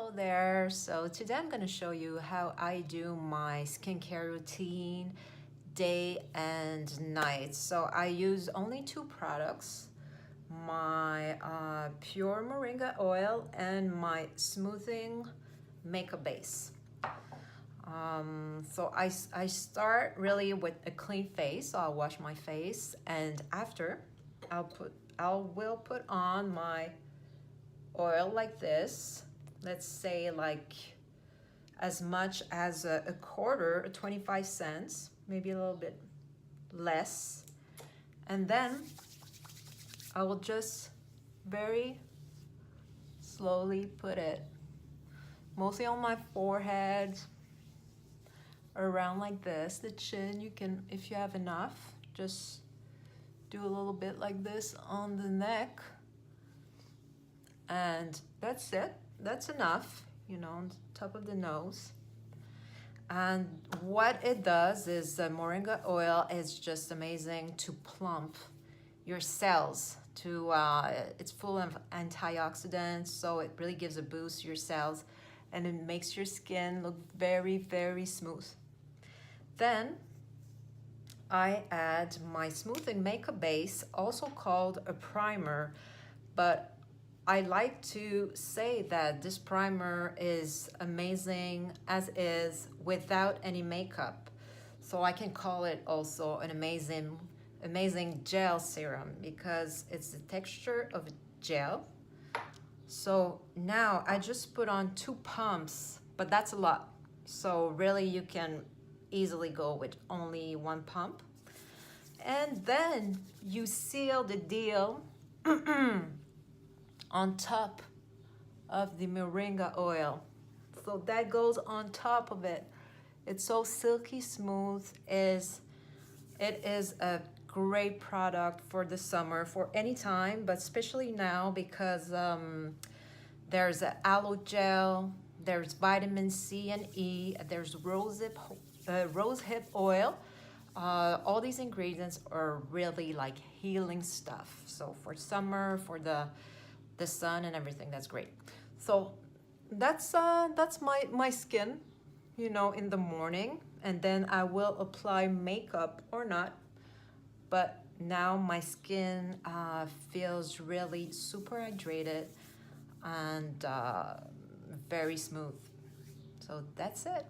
Hello there. So today I'm going to show you how I do my skincare routine day and night. So I use only two products, my pure Moringa oil and my smoothing makeup base. So I start really with a clean face. So I'll wash my face, and after I will put on my oil like this. Let's say like as much as a quarter, 25 cents, maybe a little bit less. And then I will just very slowly put it mostly on my forehead, around like this, the chin. You can, if you have enough, just do a little bit like this on the neck. And that's it. That's enough, you know, on top of the nose. And what it does is the Moringa oil is just amazing to plump your cells. It's full of antioxidants, so it really gives a boost to your cells, and it makes your skin look very, very smooth. Then I add my smoothing makeup base, also called a primer, but I like to say that this primer is amazing as is without any makeup. So I can call it also an amazing gel serum because it's the texture of a gel. So now I just put on 2 pumps, but that's a lot. So really you can easily go with only 1 pump. And then you seal the deal on top of the Moringa oil. So that goes on top of it. It's so silky smooth. It is a great product for the summer, for any time, but especially now because there's aloe gel, there's vitamin C and E, there's rosehip oil. All these ingredients are really like healing stuff. So for summer, for the sun and everything, that's great. So that's my skin, you know, in the morning, and then I will apply makeup or not, but now my skin feels really super hydrated and very smooth. So that's it.